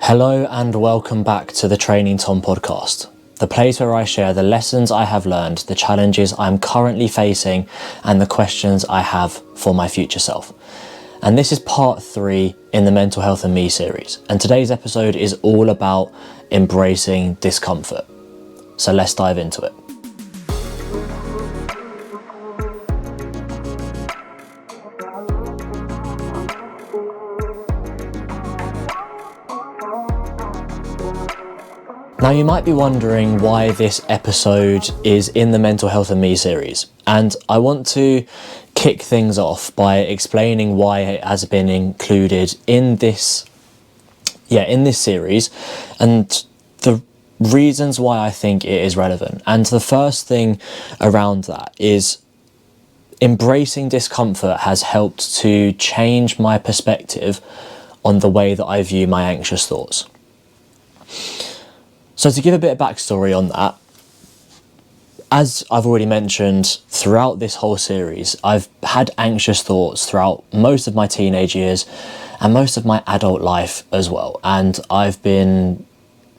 Hello and welcome back to the Training Tom podcast, the place where I share the lessons I have learned, the challenges I'm currently facing, and the questions I have for my future self. And this is part 3 in the Mental Health and Me series, and today's episode is all about embracing discomfort. So let's dive into it. Now you might be wondering why this episode is in the Mental Health and Me series, and I want to kick things off by explaining why it has been included in this series and the reasons why I think it is relevant. And the first thing around that is embracing discomfort has helped to change my perspective on the way that I view my anxious thoughts. So to give a bit of backstory on that, as I've already mentioned throughout this whole series, I've had anxious thoughts throughout most of my teenage years and most of my adult life as well. And I've been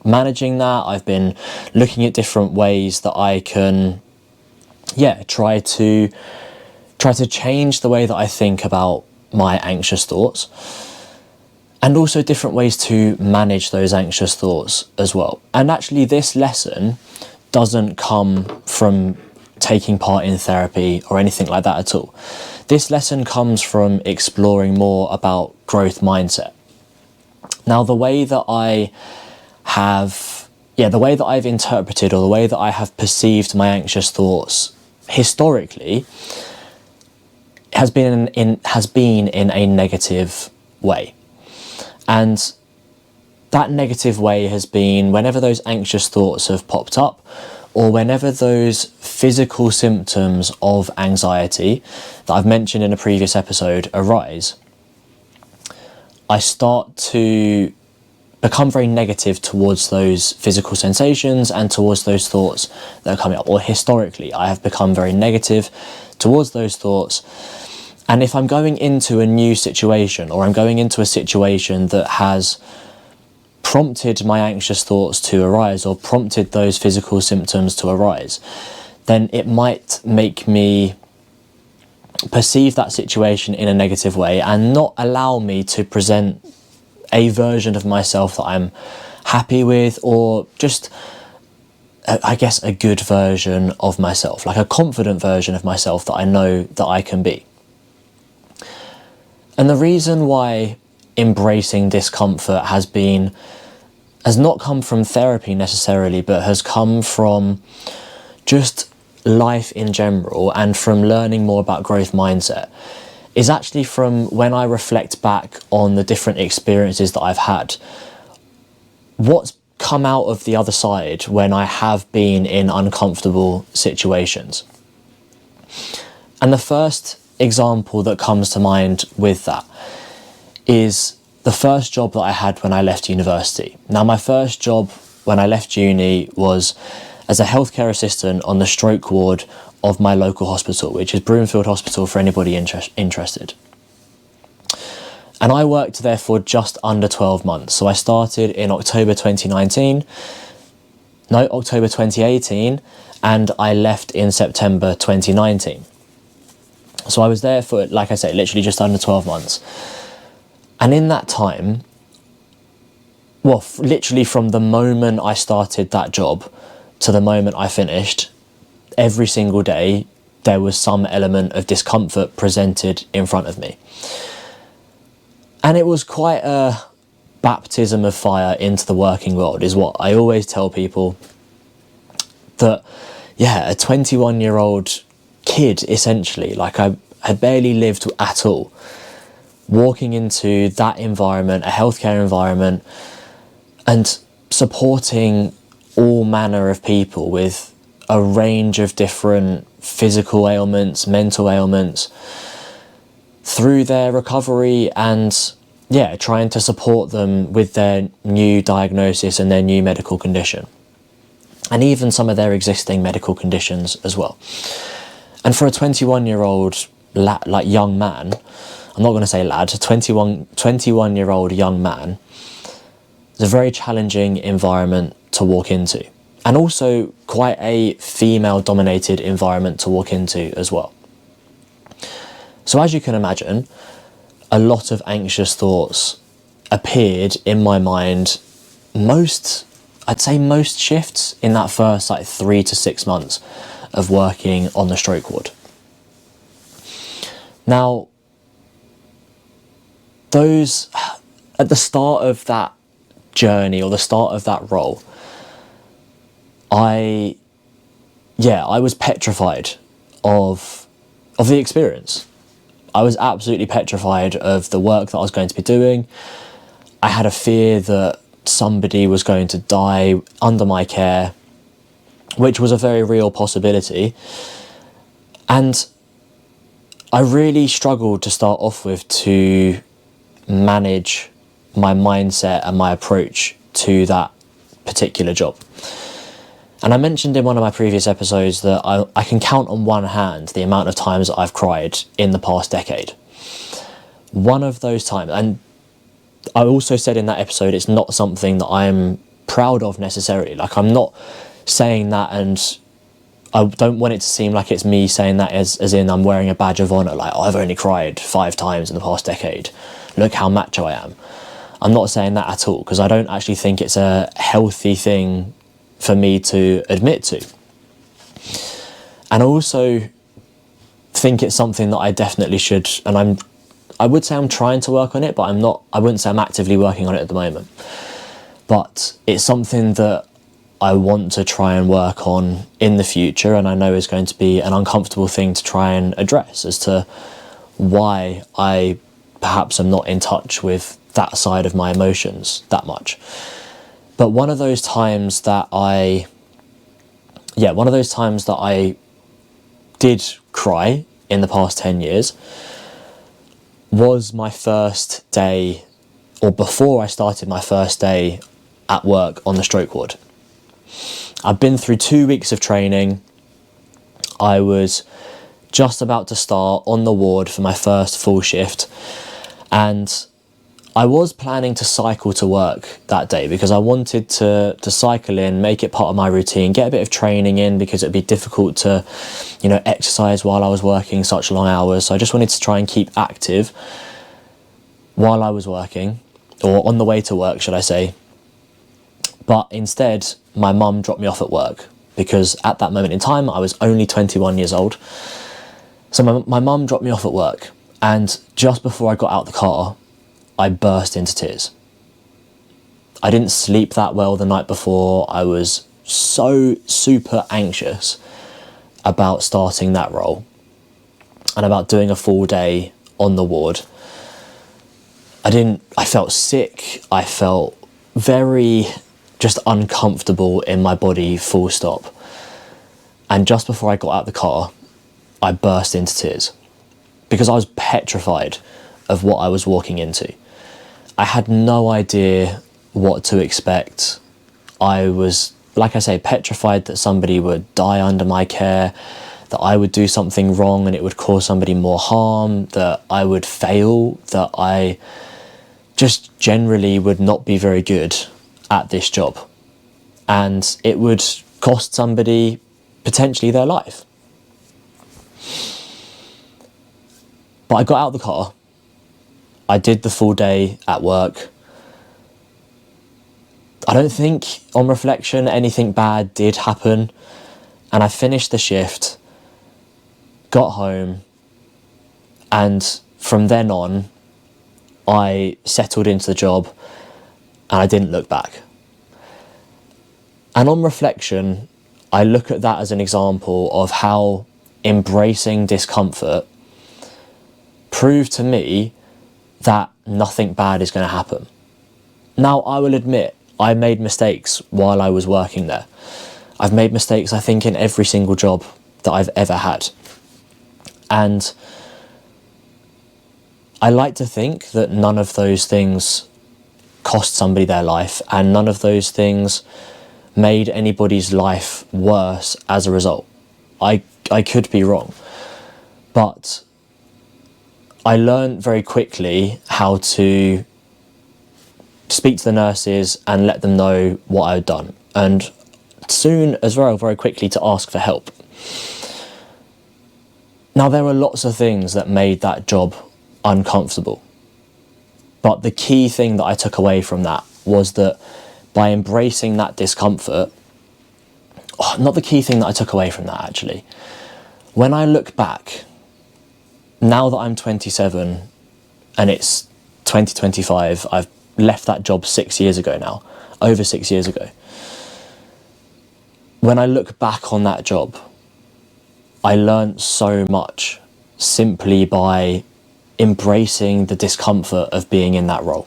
managing that. I've been looking at different ways that I can, try to change the way that I think about my anxious thoughts. And also different ways to manage those anxious thoughts as well. And actually this lesson doesn't come from taking part in therapy or anything like that at all. This lesson comes from exploring more about growth mindset. Now the way that I've interpreted, or the way that I have perceived my anxious thoughts historically has been in a negative way. And that negative way has been whenever those anxious thoughts have popped up, or whenever those physical symptoms of anxiety that I've mentioned in a previous episode arise, I start to become very negative towards those physical sensations and towards those thoughts that are coming up. Or historically, I have become very negative towards those thoughts. And if I'm going into a new situation, or I'm going into a situation that has prompted my anxious thoughts to arise, or prompted those physical symptoms to arise, then it might make me perceive that situation in a negative way and not allow me to present a version of myself that I'm happy with, or just, I guess, a good version of myself, like a confident version of myself that I know that I can be. And the reason why embracing discomfort has not come from therapy necessarily, but has come from just life in general and from learning more about growth mindset, is actually from when I reflect back on the different experiences that I've had. What's come out of the other side when I have been in uncomfortable situations. And the first example that comes to mind with that is the first job that I had when I left university. Now, my first job when I left uni was as a healthcare assistant on the stroke ward of my local hospital, which is Broomfield Hospital for anybody interested. And I worked there for just under 12 months. So I started in October 2018, and I left in September 2019. So I was there for, like I say, literally just under 12 months. And in that time, literally from the moment I started that job to the moment I finished, every single day, there was some element of discomfort presented in front of me. And it was quite a baptism of fire into the working world, is what I always tell people. That, a 21-year-old kid, essentially, like I barely lived at all, walking into that environment, a healthcare environment, and supporting all manner of people with a range of different physical ailments, mental ailments, through their recovery, and trying to support them with their new diagnosis and their new medical condition, and even some of their existing medical conditions as well. And for a 21-year-old young man, I'm not going to say lad, a 21-year-old young man, It's a very challenging environment to walk into, and also quite a female-dominated environment to walk into as well. So as you can imagine, a lot of anxious thoughts appeared in my mind I'd say most shifts in that first 3 to 6 months of working on the stroke ward. Now, those, at the start of that journey or the start of that role, I was petrified of the experience. I was absolutely petrified of the work that I was going to be doing. I had a fear that somebody was going to die under my care, which was a very real possibility. And I really struggled to start off with to manage my mindset and my approach to that particular job. And I mentioned in one of my previous episodes that I can count on one hand the amount of times that I've cried in the past decade. One of those times, and I also said in that episode, it's not something that I'm proud of necessarily. I'm not saying that, and I don't want it to seem like it's me saying that as in I'm wearing a badge of honour, I've only cried 5 times in the past decade. Look how macho I am. I'm not saying that at all, because I don't actually think it's a healthy thing for me to admit to. And I also think it's something that I definitely should, and I would say I'm trying to work on it, but I wouldn't say I'm actively working on it at the moment. But it's something that I want to try and work on in the future, and I know is going to be an uncomfortable thing to try and address as to why I perhaps am not in touch with that side of my emotions that much. But one of those times that I did cry in the past 10 years was my first day, or before I started my first day at work on the stroke ward. I've been through 2 weeks of training. I was just about to start on the ward for my first full shift, and I was planning to cycle to work that day because I wanted to cycle in, make it part of my routine, get a bit of training in, because it'd be difficult to, exercise while I was working such long hours. So I just wanted to try and keep active while I was working, or on the way to work, should I say. But instead, my mum dropped me off at work because at that moment in time, I was only 21 years old. So my mum dropped me off at work, and just before I got out the car, I burst into tears. I didn't sleep that well the night before. I was so super anxious about starting that role and about doing a full day on the ward. I felt sick. I felt very just uncomfortable in my body, full stop. And just before I got out the car, I burst into tears because I was petrified of what I was walking into. I had no idea what to expect. I was, like I say, petrified that somebody would die under my care, that I would do something wrong and it would cause somebody more harm, that I would fail, that I just generally would not be very good at this job. And it would cost somebody potentially their life. But I got out of the car. I did the full day at work. I don't think, on reflection, anything bad did happen. And I finished the shift, got home, and from then on, I settled into the job and I didn't look back. And on reflection, I look at that as an example of how embracing discomfort proved to me that nothing bad is going to happen. Now, I will admit, I made mistakes while I was working there. I've made mistakes, I think, in every single job that I've ever had. And I like to think that none of those things cost somebody their life, and none of those things made anybody's life worse as a result. I could be wrong. But I learned very quickly how to speak to the nurses and let them know what I had done, and soon as well, very quickly, to ask for help. Now, there were lots of things that made that job uncomfortable, but the key thing that I took away from that was that by embracing that discomfort, not the key thing that I took away from that actually, when I look back, now that I'm 27 and it's 2025, I've left that job 6 years ago now, over 6 years ago. When I look back on that job, I learned so much simply by embracing the discomfort of being in that role.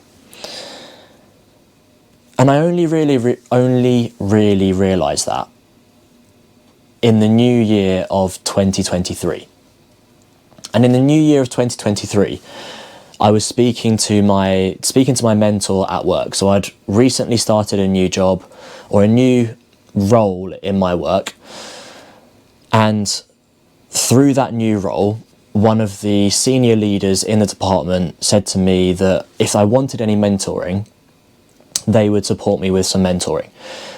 And I only really realised that in the new year of 2023. And in the new year of 2023, I was speaking to my mentor at work. So I'd recently started a new job, or a new role in my work. And through that new role, one of the senior leaders in the department said to me that if I wanted any mentoring, they would support me with some mentoring.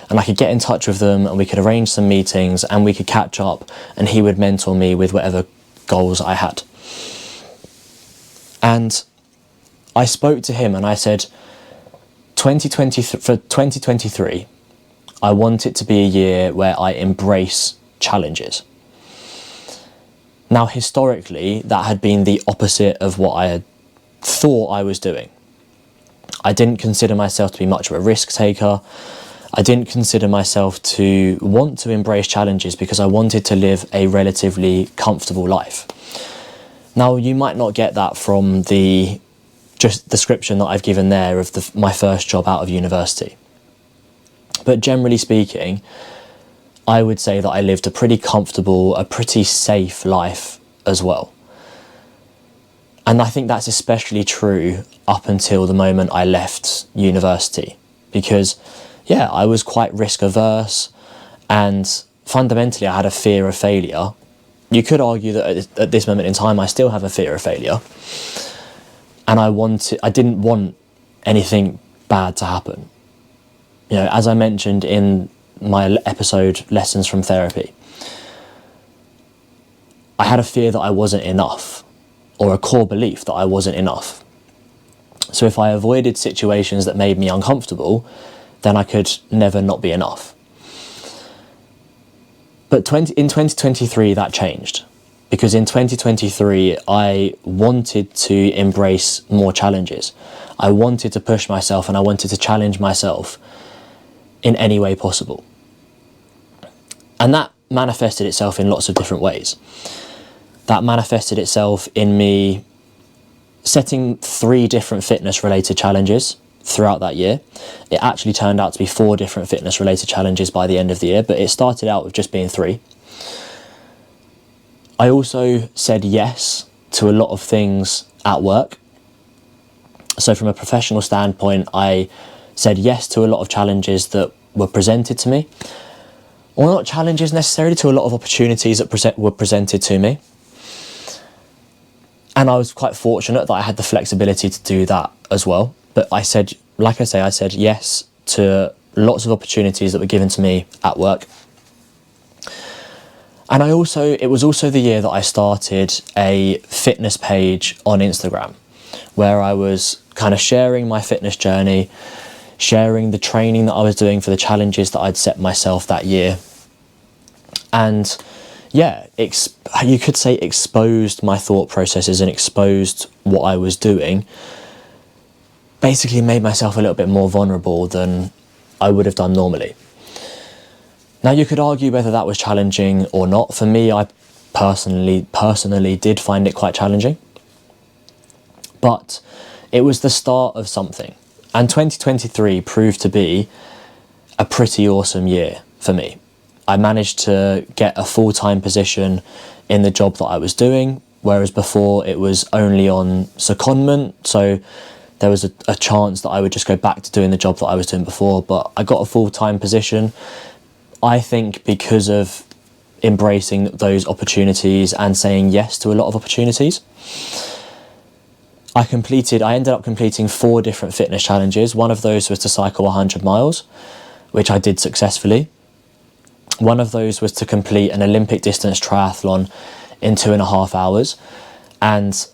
And I could get in touch with them and we could arrange some meetings and we could catch up and he would mentor me with whatever goals I had. And I spoke to him and I said, for 2023, I want it to be a year where I embrace challenges. Now, historically, that had been the opposite of what I had thought I was doing. I didn't consider myself to be much of a risk taker. I didn't consider myself to want to embrace challenges because I wanted to live a relatively comfortable life. Now, you might not get that from the just description that I've given there of my first job out of university. But generally speaking, I would say that I lived a pretty comfortable, a pretty safe life as well. And I think that's especially true up until the moment I left university, because I was quite risk averse and fundamentally I had a fear of failure. You could argue that at this moment in time I still have a fear of failure, and I didn't want anything bad to happen. You know, as I mentioned in my episode Lessons from Therapy, I had a fear that I wasn't enough, or a core belief that I wasn't enough. So if I avoided situations that made me uncomfortable, then I could never not be enough. But in 2023 that changed, because in 2023 I wanted to embrace more challenges. I wanted to push myself and I wanted to challenge myself in any way possible. And that manifested itself in lots of different ways. That manifested itself in me setting 3 different fitness related challenges throughout that year. It actually turned out to be 4 different fitness related challenges by the end of the year, but it started out with just being 3. I also said yes to a lot of things at work. So from a professional standpoint, I said yes to a lot of challenges that were presented to me, or not challenges necessarily, to a lot of opportunities that were presented to me. And I was quite fortunate that I had the flexibility to do that as well. But I said yes to lots of opportunities that were given to me at work. And it was also the year that I started a fitness page on Instagram, where I was kind of sharing my fitness journey, sharing the training that I was doing for the challenges that I'd set myself that year. And you could say exposed my thought processes and exposed what I was doing. Basically made myself a little bit more vulnerable than I would have done normally. Now, you could argue whether that was challenging or not. For me, I personally did find it quite challenging. But it was the start of something. And 2023 proved to be a pretty awesome year for me. I managed to get a full-time position in the job that I was doing, whereas before it was only on secondment. So there was a chance that I would just go back to doing the job that I was doing before, but I got a full-time position. I think because of embracing those opportunities and saying yes to a lot of opportunities. I ended up completing 4 different fitness challenges. One of those was to cycle 100 miles, which I did successfully. One of those was to complete an Olympic distance triathlon in 2.5 hours. And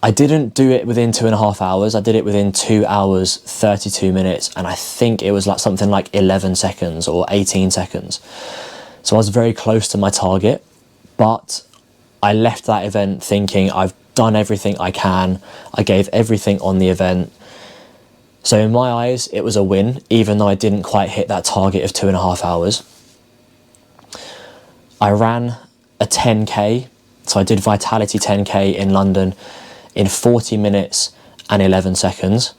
I didn't do it within 2.5 hours. I did it within 2 hours, 32 minutes. And I think it was like something like 11 seconds or 18 seconds. So I was very close to my target, but I left that event thinking I've done everything I can. I gave everything on the event. So in my eyes, it was a win, even though I didn't quite hit that target of 2.5 hours. I ran a 10K. So I did Vitality 10K in London in 40 minutes and 11 seconds,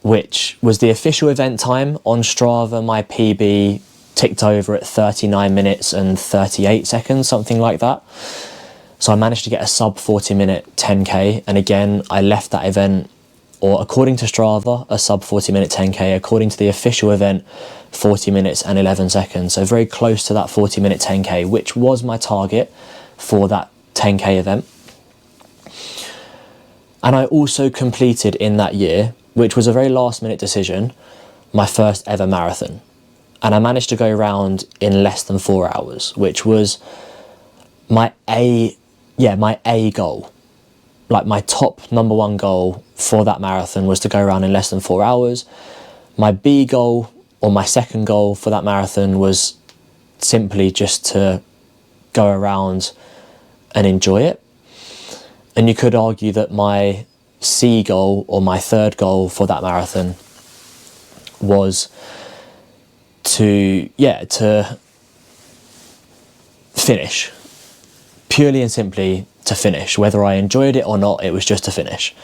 which was the official event time. On Strava, my PB ticked over at 39 minutes and 38 seconds, something like that. So I managed to get a sub 40 minute 10K. And again, I left that event, or according to Strava, a sub 40 minute 10K, according to the official event, 40 minutes and 11 seconds. So very close to that 40 minute 10K, which was my target for that 10K event. And I also completed in that year, which was a very last minute decision, my first ever marathon. And I managed to go around in less than 4 hours, which was my A goal. Like my top number one goal for that marathon was to go around in less than 4 hours. My B goal, or my second goal for that marathon, was simply just to go around and enjoy it. And you could argue that my C goal, or my third goal for that marathon, was to finish. Purely and simply to finish. Whether I enjoyed it or not, it was just to finish.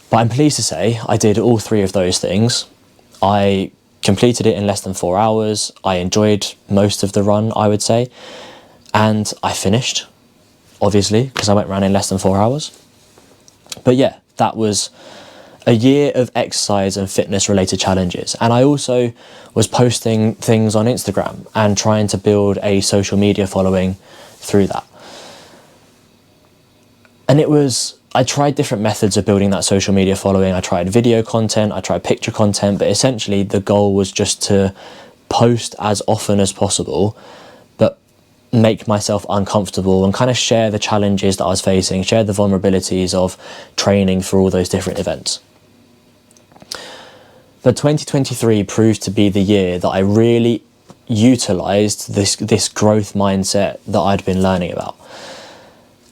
But I'm pleased to say I did all 3 of those things. I completed it in less than 4 hours. I enjoyed most of the run, I would say. And I finished, obviously, because I went around in less than 4 hours. But yeah, that was a year of exercise and fitness related challenges. And I also was posting things on Instagram and trying to build a social media following through that. And I tried different methods of building that social media following. I tried video content, I tried picture content, but essentially the goal was just to post as often as possible, but make myself uncomfortable and kind of share the challenges that I was facing, share the vulnerabilities of training for all those different events. But 2023 proved to be the year that I really utilised this growth mindset that I'd been learning about.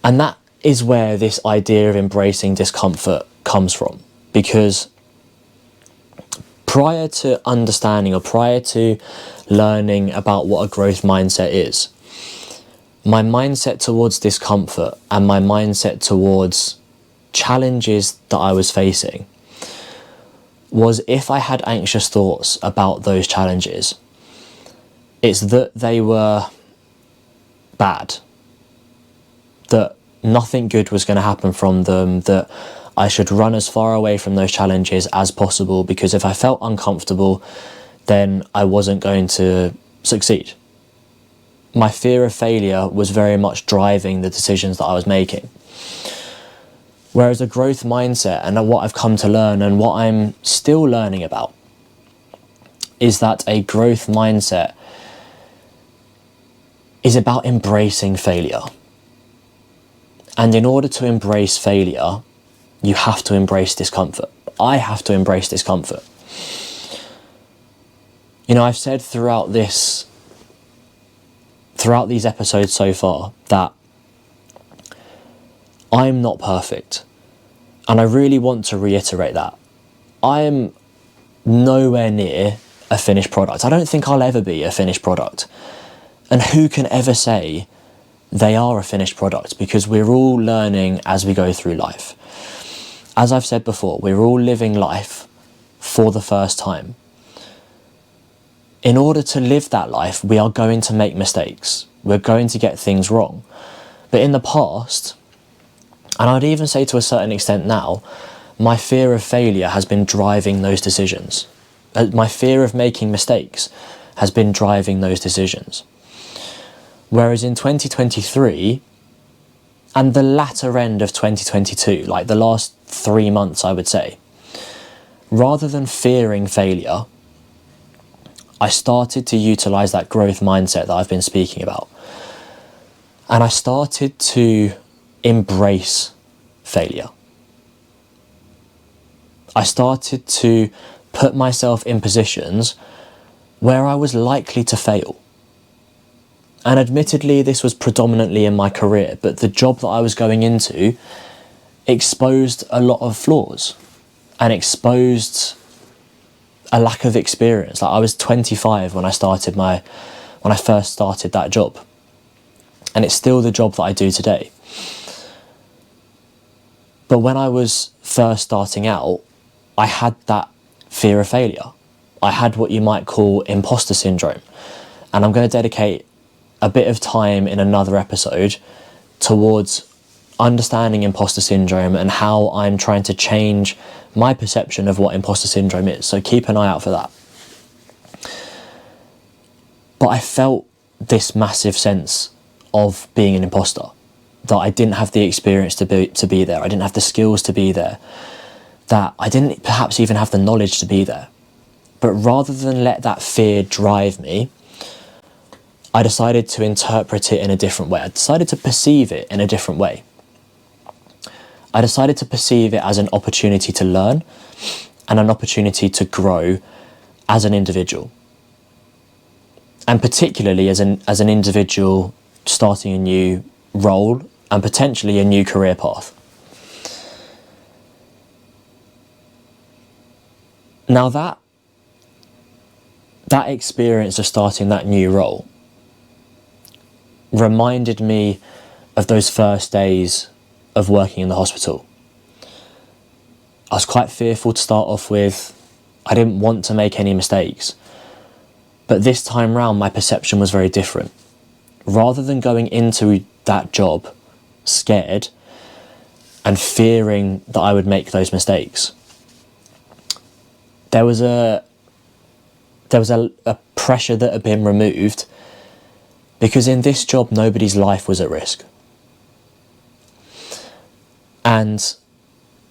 And that is where this idea of embracing discomfort comes from. Because prior to understanding, or prior to learning about what a growth mindset is, my mindset towards discomfort and my mindset towards challenges that I was facing was, if I had anxious thoughts about those challenges, it's that they were bad, that nothing good was going to happen from them, that I should run as far away from those challenges as possible, because if I felt uncomfortable, then I wasn't going to succeed. My fear of failure was very much driving the decisions that I was making. Whereas a growth mindset, and what I've come to learn and what I'm still learning about, is that a growth mindset is about embracing failure. And in order to embrace failure, you have to embrace discomfort. I have to embrace discomfort. You know, I've said throughout these episodes so far that I'm not perfect. And I really want to reiterate that. I am nowhere near a finished product. I don't think I'll ever be a finished product. And who can ever say they are a finished product? Because we're all learning as we go through life. As I've said before, we're all living life for the first time. In order to live that life, we are going to make mistakes. We're going to get things wrong. But in the past, and I'd even say to a certain extent now, my fear of failure has been driving those decisions. My fear of making mistakes has been driving those decisions. Whereas in 2023, And the latter end of 2022, like the last 3 months, I would say, rather than fearing failure, I started to utilize that growth mindset that I've been speaking about. And I started to embrace failure. I started to put myself in positions where I was likely to fail. And admittedly, this was predominantly in my career, but the job that I was going into exposed a lot of flaws and exposed a lack of experience. Like, I was 25 when I first started that job. And it's still the job that I do today. But when I was first starting out, I had that fear of failure. I had what you might call imposter syndrome. And I'm going to dedicate a bit of time in another episode towards understanding imposter syndrome and how I'm trying to change my perception of what imposter syndrome is. So keep an eye out for that. But I felt this massive sense of being an imposter, that I didn't have the experience to be there. I didn't have the skills to be there. That I didn't perhaps even have the knowledge to be there. But rather than let that fear drive me, I decided to interpret it in a different way. I decided to perceive it in a different way. I decided to perceive it as an opportunity to learn and an opportunity to grow as an individual. And particularly as an individual starting a new role and potentially a new career path. Now that experience of starting that new role reminded me of those first days of working in the hospital. I was quite fearful to start off with. I didn't want to make any mistakes. But this time round, my perception was very different. Rather than going into that job scared and fearing that I would make those mistakes, there was a pressure that had been removed, because in this job nobody's life was at risk. And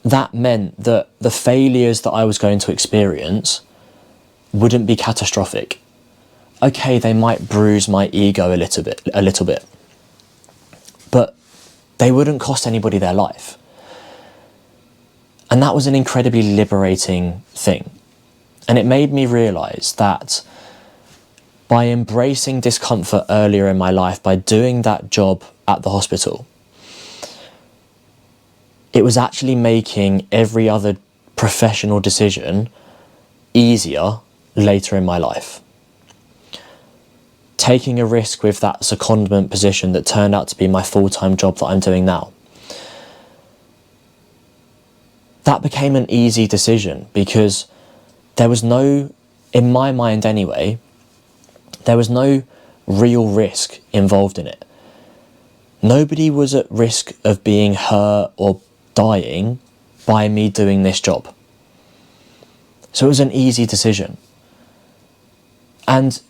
that meant that the failures that I was going to experience wouldn't be catastrophic. Okay, they might bruise my ego a little bit, but they wouldn't cost anybody their life. And that was an incredibly liberating thing. And it made me realise that by embracing discomfort earlier in my life, by doing that job at the hospital, it was actually making every other professional decision easier later in my life. Taking a risk with that secondment position that turned out to be my full-time job that I'm doing now, that became an easy decision, because there was no, in my mind anyway, there was no real risk involved in it. Nobody was at risk of being hurt or dying by me doing this job. So it was an easy decision. And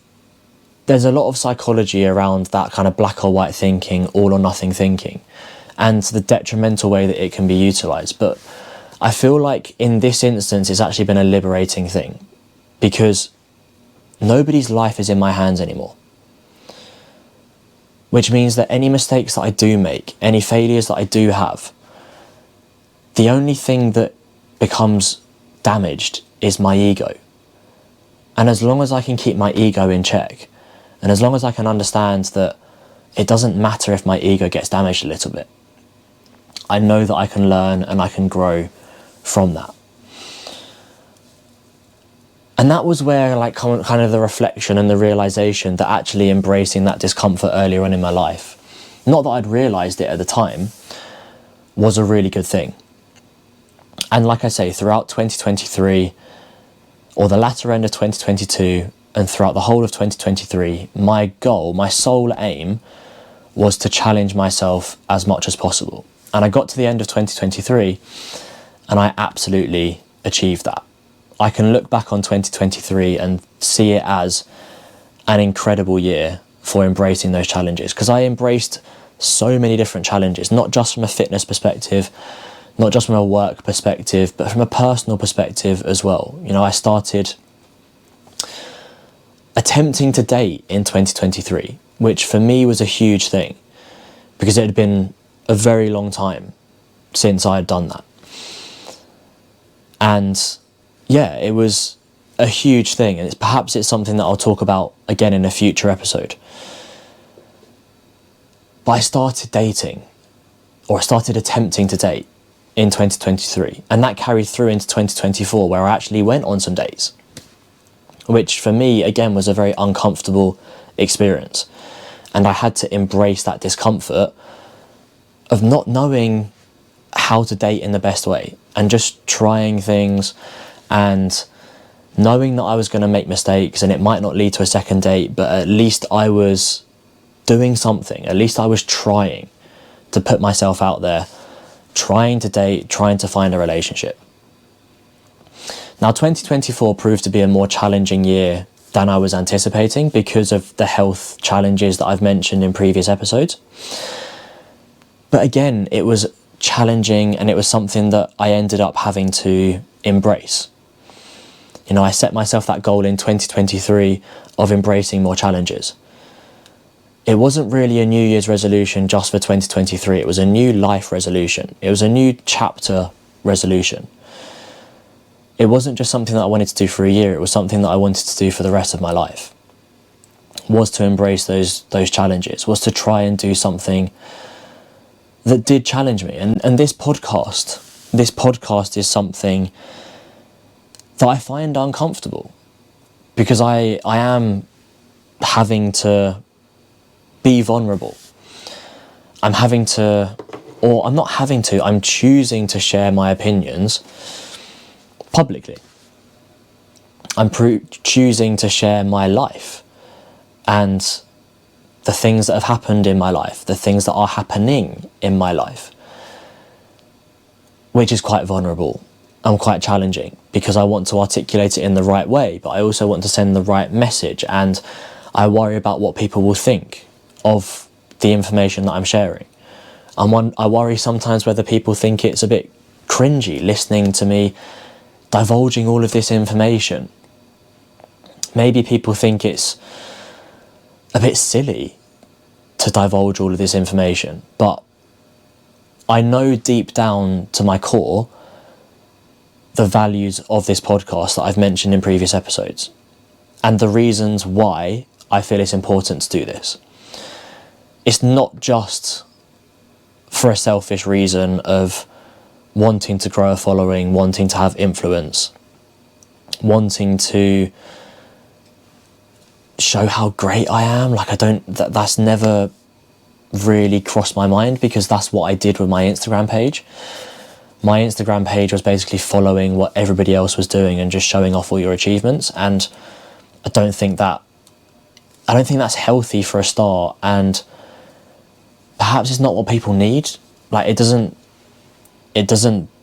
there's a lot of psychology around that kind of black or white thinking, all or nothing thinking, and the detrimental way that it can be utilised. But I feel like in this instance it's actually been a liberating thing, because nobody's life is in my hands anymore. Which means that any mistakes that I do make, any failures that I do have, the only thing that becomes damaged is my ego. And as long as I can keep my ego in check, and as long as I can understand that it doesn't matter if my ego gets damaged a little bit, I know that I can learn and I can grow from that. And that was where, like, kind of the reflection and the realisation that actually embracing that discomfort earlier on in my life, not that I'd realised it at the time, was a really good thing. And like I say, throughout 2023, or the latter end of 2022, and throughout the whole of 2023, my goal, my sole aim, was to challenge myself as much as possible. And I got to the end of 2023, and I absolutely achieved that. I can look back on 2023 and see it as an incredible year for embracing those challenges, because I embraced so many different challenges, not just from a fitness perspective, not just from a work perspective, but from a personal perspective as well. You know, I started attempting to date in 2023, which for me was a huge thing because it had been a very long time since I had done that. And yeah, it was a huge thing, and perhaps it's something that I'll talk about again in a future episode. But I started dating, or I started attempting to date in 2023, and that carried through into 2024, where I actually went on some dates, which for me again was a very uncomfortable experience, and I had to embrace that discomfort of not knowing how to date in the best way, and just trying things and knowing that I was going to make mistakes and it might not lead to a second date, but at least I was doing something. At least I was trying to put myself out there, trying to date, trying to find a relationship. Now, 2024 proved to be a more challenging year than I was anticipating because of the health challenges that I've mentioned in previous episodes. But again, it was challenging, and it was something that I ended up having to embrace. You know, I set myself that goal in 2023 of embracing more challenges. It wasn't really a New Year's resolution just for 2023. It was a new life resolution. It was a new chapter resolution. It wasn't just something that I wanted to do for a year. It was something that I wanted to do for the rest of my life. Was to embrace those challenges, was to try and do something that did challenge me. And this podcast is something that I find uncomfortable because I am having to be vulnerable. I'm choosing to share my opinions publicly. I'm choosing to share my life and the things that have happened in my life, the things that are happening in my life, which is quite vulnerable and quite challenging because I want to articulate it in the right way, but I also want to send the right message, and I worry about what people will think of the information that I'm sharing. I worry sometimes whether people think it's a bit cringy listening to me divulging all of this information. Maybe people think it's a bit silly to divulge all of this information, but I know deep down to my core the values of this podcast that I've mentioned in previous episodes and the reasons why I feel it's important to do this. It's not just for a selfish reason of wanting to grow a following, wanting to have influence, wanting to show how great I am. That's never really crossed my mind because that's what I did with my Instagram page. My Instagram page was basically following what everybody else was doing and just showing off all your achievements, and I don't think that's healthy for a start, and perhaps it's not what people need. It doesn't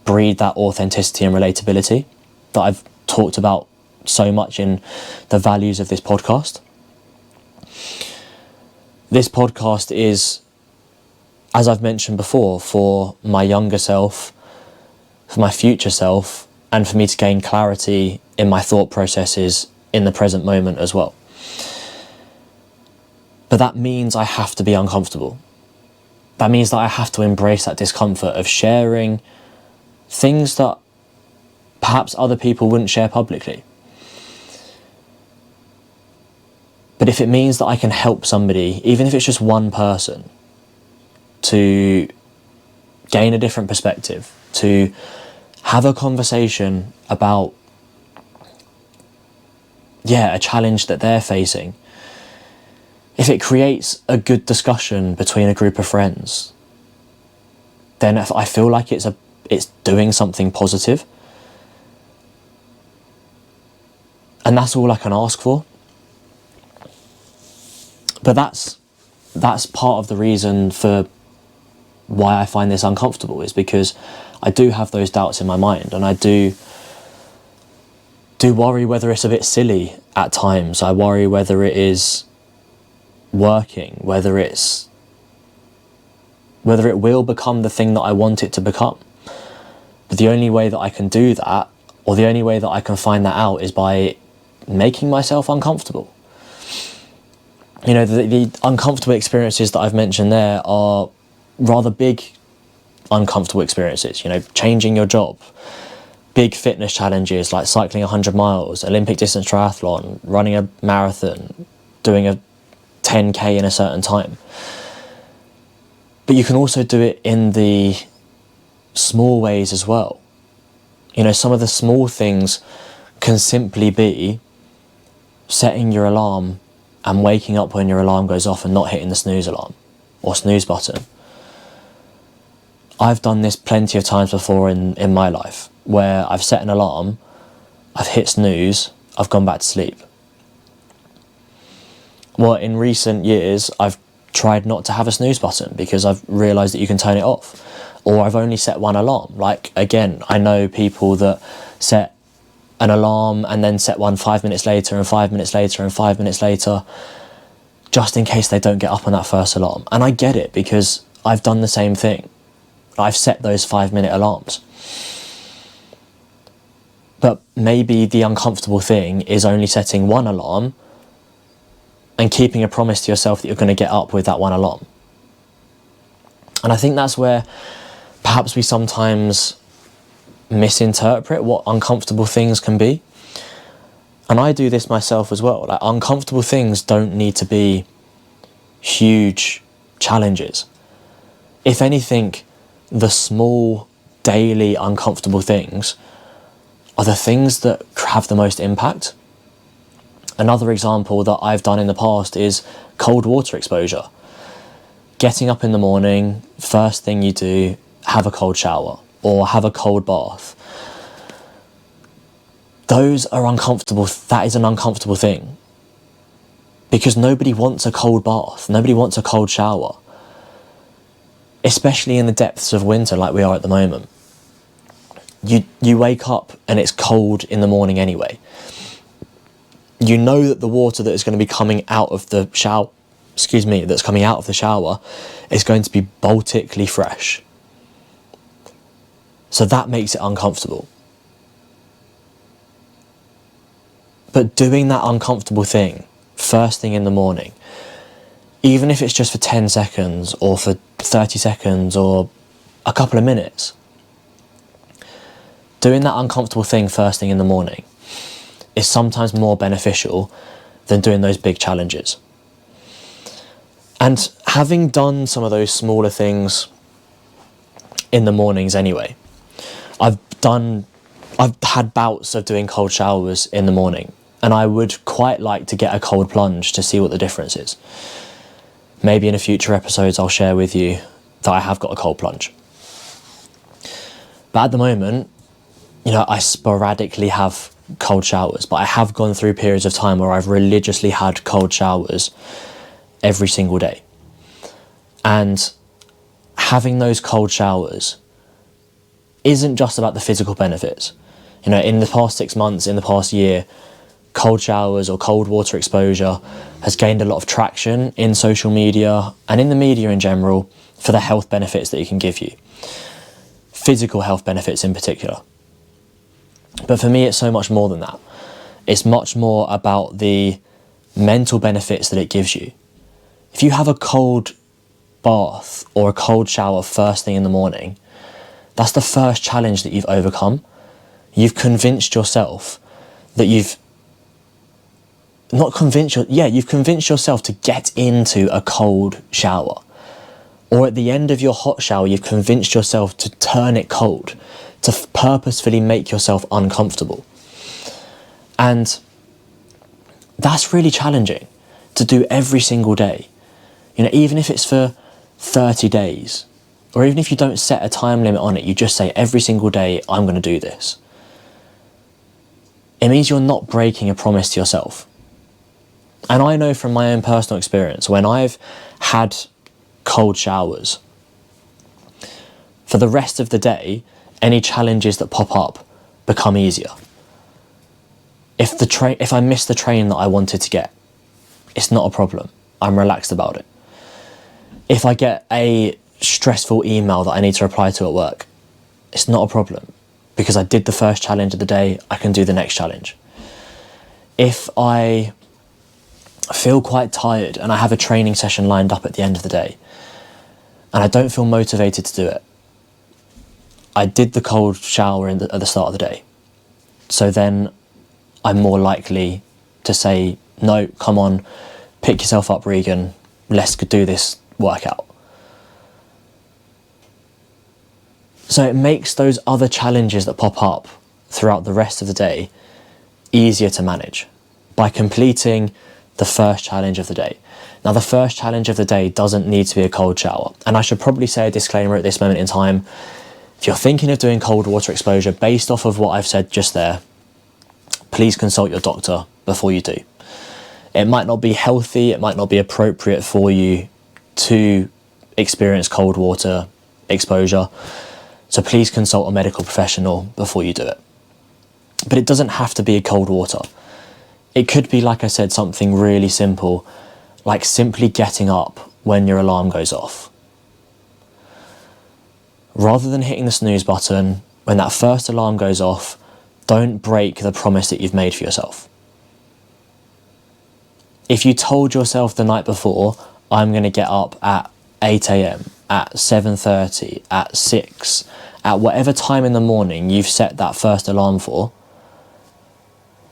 breed that authenticity and relatability that I've talked about so much in the values of this podcast. This podcast is, as I've mentioned before, for my younger self, for my future self, and for me to gain clarity in my thought processes in the present moment as well. But that means I have to be uncomfortable. That means that I have to embrace that discomfort of sharing things that perhaps other people wouldn't share publicly. But if it means that I can help somebody, even if it's just one person, to gain a different perspective, to have a conversation about, a challenge that they're facing, if it creates a good discussion between a group of friends, then I feel like it's doing something positive. And that's all I can ask for. But that's part of the reason for why I find this uncomfortable, is because I do have those doubts in my mind, and I do worry whether it's a bit silly at times. I worry whether it is working, whether it's whether it will become the thing that I want it to become. But the only way that I can do that, or the only way that I can find that out, is by making myself uncomfortable. You know, the uncomfortable experiences that I've mentioned there are rather big uncomfortable experiences. You know, changing your job, big fitness challenges like cycling 100 miles, Olympic distance triathlon, running a marathon, doing a 10k in a certain time. But you can also do it in the small ways as well. You know, some of the small things can simply be setting your alarm and waking up when your alarm goes off and not hitting the snooze alarm or snooze button. I've done this plenty of times before in my life, where I've set an alarm, I've hit snooze, I've gone back to sleep. Well, in recent years, I've tried not to have a snooze button because I've realised that you can turn it off. Or I've only set one alarm. Like, again, I know people that set an alarm and then set one 5 minutes later and 5 minutes later and 5 minutes later, just in case they don't get up on that first alarm. And I get it, because I've done the same thing. I've set those 5-minute alarms. But maybe the uncomfortable thing is only setting one alarm and keeping a promise to yourself that you're going to get up with that one alarm. And I think that's where perhaps we sometimes misinterpret what uncomfortable things can be. And I do this myself as well. Like, uncomfortable things don't need to be huge challenges. If anything, the small daily uncomfortable things are the things that have the most impact. Another example that I've done in the past is cold water exposure. Getting up in the morning, first thing you do, have a cold shower or have a cold bath. Those are uncomfortable. That is an uncomfortable thing, because nobody wants a cold bath. Nobody wants a cold shower, especially in the depths of winter like we are at the moment. You wake up and it's cold in the morning anyway. You know that the water that is going to be coming out of the shower, that's coming out of the shower, is going to be Baltically fresh. So that makes it uncomfortable. But doing that uncomfortable thing first thing in the morning, even if it's just for 10 seconds or for 30 seconds or a couple of minutes, doing that uncomfortable thing first thing in the morning is sometimes more beneficial than doing those big challenges. And having done some of those smaller things in the mornings anyway, I've had bouts of doing cold showers in the morning, and I would quite like to get a cold plunge to see what the difference is. Maybe in a future episodes I'll share with you that I have got a cold plunge. But at the moment, you know, I sporadically have cold showers, but I have gone through periods of time where I've religiously had cold showers every single day. And having those cold showers isn't just about the physical benefits. You know, in the past 6 months, in the past year, cold showers or cold water exposure has gained a lot of traction in social media and in the media in general for the health benefits that it can give you. Physical health benefits in particular. But for me, it's so much more than that. It's much more about the mental benefits that it gives you. If you have a cold bath or a cold shower first thing in the morning, that's the first challenge that you've overcome. You've convinced yourself that you've convinced yourself to get into a cold shower. Or at the end of your hot shower, you've convinced yourself to turn it cold, to purposefully make yourself uncomfortable. And that's really challenging to do every single day. You know, even if it's for 30 days, or even if you don't set a time limit on it, you just say every single day, I'm going to do this. It means you're not breaking a promise to yourself. And I know from my own personal experience, when I've had cold showers, for the rest of the day, any challenges that pop up become easier. If I miss the train that I wanted to get, it's not a problem. I'm relaxed about it. If I get a stressful email that I need to reply to at work. It's not a problem, because I did the first challenge of the day, I can do the next challenge. If I feel quite tired and I have a training session lined up at the end of the day and I don't feel motivated to do it, I did the cold shower at the start of the day. So then I'm more likely to say, no, come on, pick yourself up, Regan, let's do this workout. So it makes those other challenges that pop up throughout the rest of the day easier to manage by completing the first challenge of the day. Now, the first challenge of the day doesn't need to be a cold shower. And I should probably say a disclaimer at this moment in time. If you're thinking of doing cold water exposure based off of what I've said just there, please consult your doctor before you do. It might not be healthy, it might not be appropriate for you to experience cold water exposure. So please consult a medical professional before you do it. But it doesn't have to be a cold water. It could be, like I said, something really simple, like simply getting up when your alarm goes off. Rather than hitting the snooze button, when that first alarm goes off, don't break the promise that you've made for yourself. If you told yourself the night before, I'm going to get up at 8 a.m, at 7:30, at 6, at whatever time in the morning you've set that first alarm for,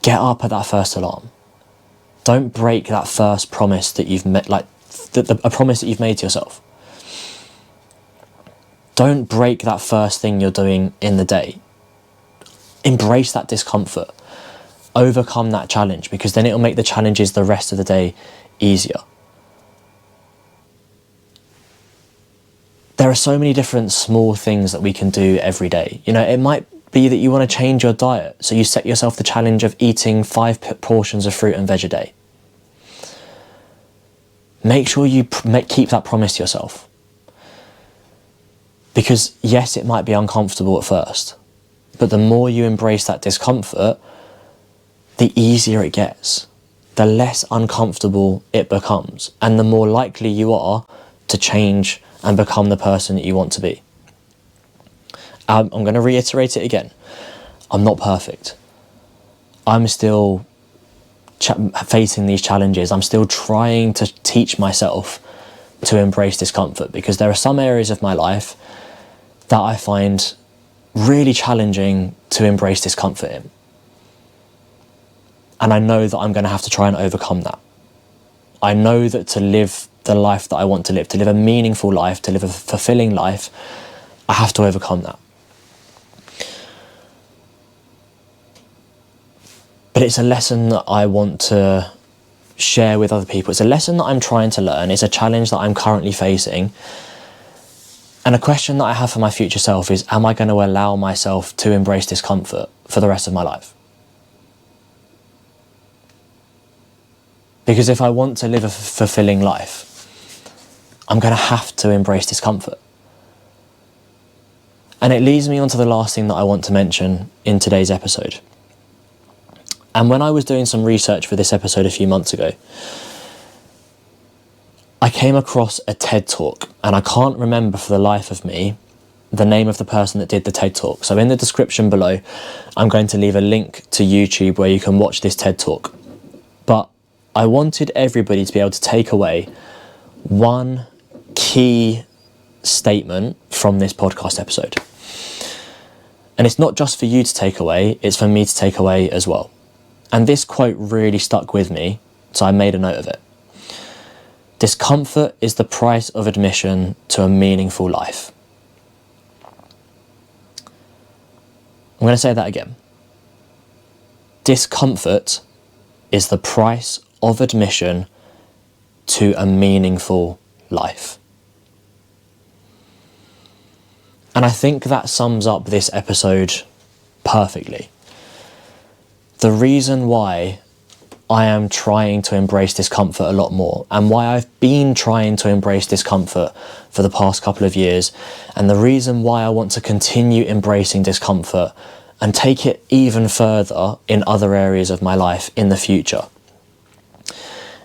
get up at that first alarm. Don't break that first promise that you've made, like a promise that you've made to yourself. Don't break that first thing you're doing in the day. Embrace that discomfort. Overcome that challenge, because then it'll make the challenges the rest of the day easier. There are so many different small things that we can do every day. You know, it might be that you want to change your diet, so you set yourself the challenge of eating 5 portions of fruit and veg a day. Make sure you keep that promise to yourself. Because yes, it might be uncomfortable at first, but the more you embrace that discomfort, the easier it gets, the less uncomfortable it becomes, and the more likely you are to change and become the person that you want to be. I'm going to reiterate it again. I'm not perfect. I'm still facing these challenges. I'm still trying to teach myself to embrace discomfort, because there are some areas of my life that I find really challenging to embrace discomfort in. And I know that I'm going to have to try and overcome that. I know that to live the life that I want to live a meaningful life, to live a fulfilling life, I have to overcome that. But it's a lesson that I want to share with other people. It's a lesson that I'm trying to learn. It's a challenge that I'm currently facing. And a question that I have for my future self is, am I going to allow myself to embrace discomfort for the rest of my life? Because if I want to live a fulfilling life, I'm going to have to embrace discomfort. And it leads me on to the last thing that I want to mention in today's episode. And when I was doing some research for this episode a few months ago, I came across a TED Talk, and I can't remember for the life of me the name of the person that did the TED Talk. So in the description below, I'm going to leave a link to YouTube where you can watch this TED Talk. But I wanted everybody to be able to take away one key statement from this podcast episode. And it's not just for you to take away, it's for me to take away as well. And this quote really stuck with me, so I made a note of it. Discomfort is the price of admission to a meaningful life. I'm going to say that again. Discomfort is the price of admission to a meaningful life. And I think that sums up this episode perfectly. The reason why I am trying to embrace discomfort a lot more, and why I've been trying to embrace discomfort for the past couple of years, and the reason why I want to continue embracing discomfort and take it even further in other areas of my life in the future,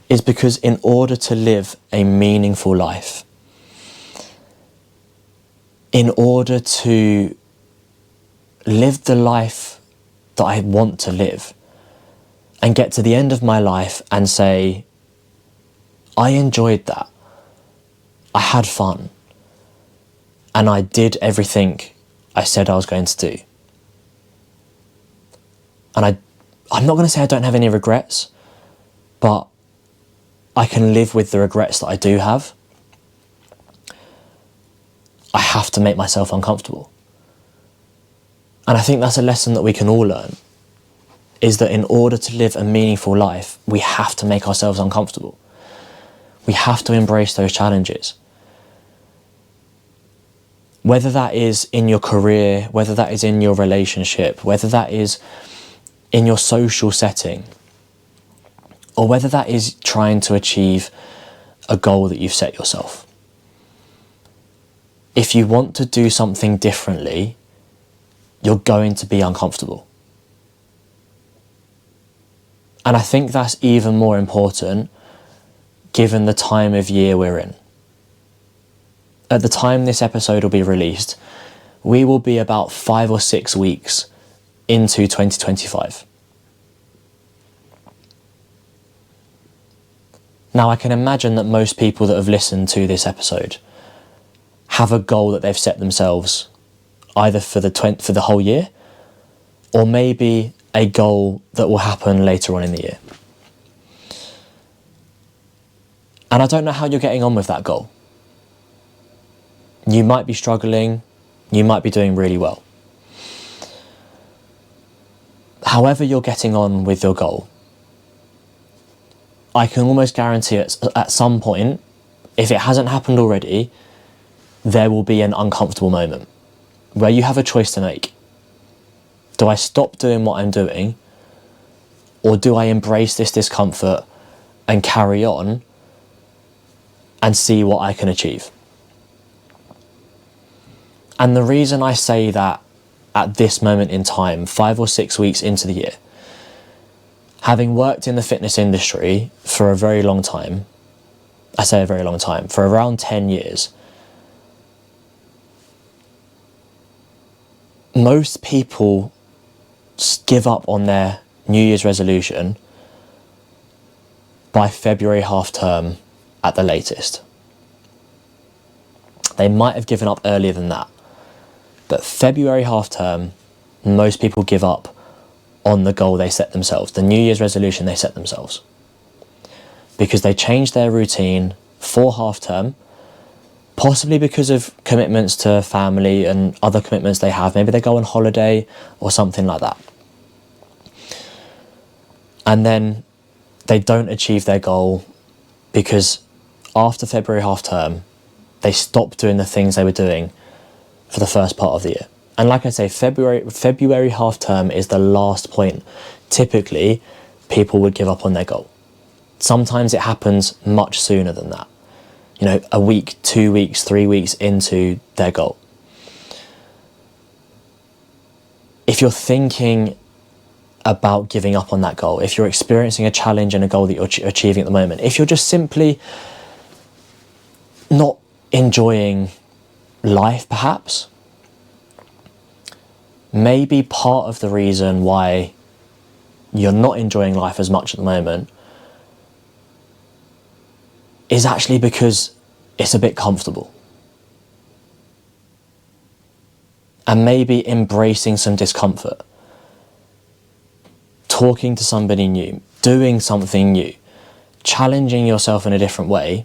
is because in order to live a meaningful life, in order to live the life that I want to live and get to the end of my life and say, I enjoyed that. I had fun. And I did everything I said I was going to do. And I'm not going to say I don't have any regrets, but I can live with the regrets that I do have. I have to make myself uncomfortable. And I think that's a lesson that we can all learn, is that in order to live a meaningful life, we have to make ourselves uncomfortable. We have to embrace those challenges. Whether that is in your career, whether that is in your relationship, whether that is in your social setting, or whether that is trying to achieve a goal that you've set yourself. If you want to do something differently, you're going to be uncomfortable. And I think that's even more important given the time of year we're in. At the time this episode will be released, we will be about 5 or 6 weeks into 2025. Now, I can imagine that most people that have listened to this episode have a goal that they've set themselves either for the whole year, or maybe a goal that will happen later on in the year. And I don't know how you're getting on with that goal. You might be struggling, you might be doing really well. However you're getting on with your goal, I can almost guarantee at some point, if it hasn't happened already, there will be an uncomfortable moment where you have a choice to make. Do I stop doing what I'm doing, or do I embrace this discomfort and carry on and see what I can achieve? And the reason I say that at this moment in time, 5 or 6 weeks into the year, having worked in the fitness industry for a very long time, I say a very long time, for around 10 years, most people give up on their New Year's resolution by February half term at the latest. They might have given up earlier than that, but February half term, most people give up on the goal they set themselves, the New Year's resolution they set themselves, because they change their routine for half term, possibly because of commitments to family and other commitments they have. Maybe they go on holiday or something like that. And then they don't achieve their goal because after February half term, they stop doing the things they were doing for the first part of the year. And like I say, February half term is the last point. Typically, people would give up on their goal. Sometimes it happens much sooner than that. You know, a week, 2 weeks, 3 weeks into their goal. If you're thinking about giving up on that goal, if you're experiencing a challenge and a goal that you're achieving at the moment, if you're just simply not enjoying life, perhaps, maybe part of the reason why you're not enjoying life as much at the moment is actually because it's a bit comfortable. And maybe embracing some discomfort, talking to somebody new, doing something new, challenging yourself in a different way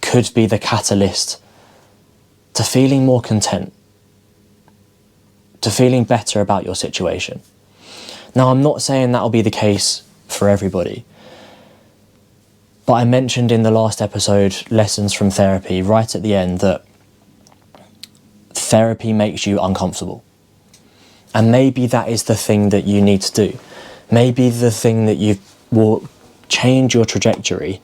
could be the catalyst to feeling more content, to feeling better about your situation. Now, I'm not saying that'll be the case for everybody, but I mentioned in the last episode, Lessons from Therapy, right at the end, that therapy makes you uncomfortable. And maybe that is the thing that you need to do. Maybe the thing that will change your trajectory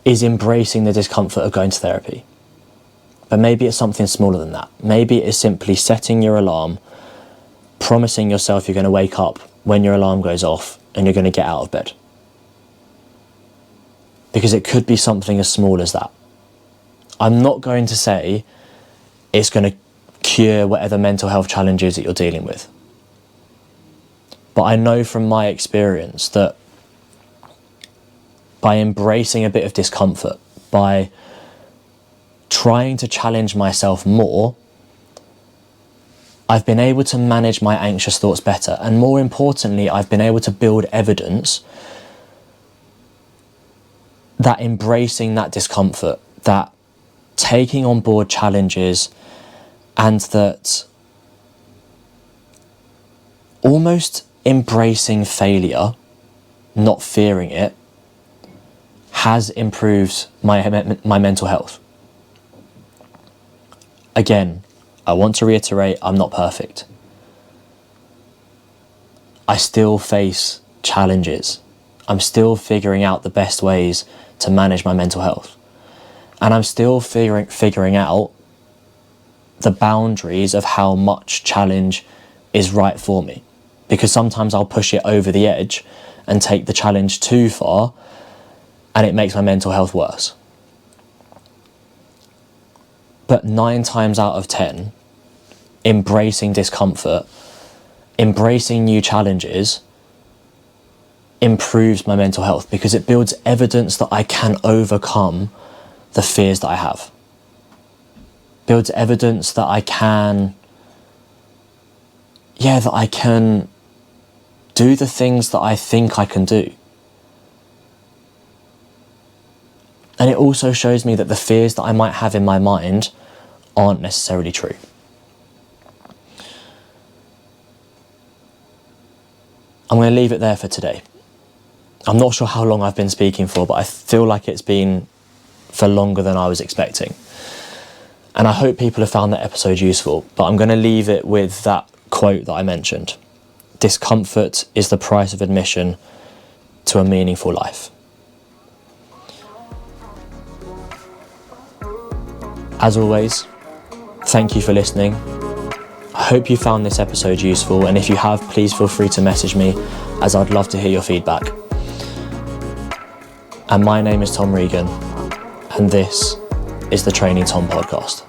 is embracing the discomfort of going to therapy. But maybe it's something smaller than that. Maybe it is simply setting your alarm, promising yourself you're going to wake up when your alarm goes off and you're going to get out of bed. Because it could be something as small as that. I'm not going to say it's going to cure whatever mental health challenges that you're dealing with. But I know from my experience that by embracing a bit of discomfort, by trying to challenge myself more, I've been able to manage my anxious thoughts better. And more importantly, I've been able to build evidence that embracing that discomfort, that taking on board challenges, and that almost embracing failure, not fearing it, has improved my mental health. Again, I want to reiterate, I'm not perfect. I still face challenges. I'm still figuring out the best ways to manage my mental health. And I'm still figuring out the boundaries of how much challenge is right for me. Because sometimes I'll push it over the edge and take the challenge too far, and it makes my mental health worse. But 9 times out of 10, embracing discomfort, embracing new challenges, improves my mental health because it builds evidence that I can overcome the fears that I have. Builds evidence that I can do the things that I think I can do. And it also shows me that the fears that I might have in my mind aren't necessarily true. I'm going to leave it there for today. I'm not sure how long I've been speaking for, but I feel like it's been for longer than I was expecting. And I hope people have found that episode useful, but I'm going to leave it with that quote that I mentioned. Discomfort is the price of admission to a meaningful life. As always, thank you for listening. I hope you found this episode useful, and if you have, please feel free to message me, as I'd love to hear your feedback. And my name is Tom Regan, and this is the Training Tom podcast.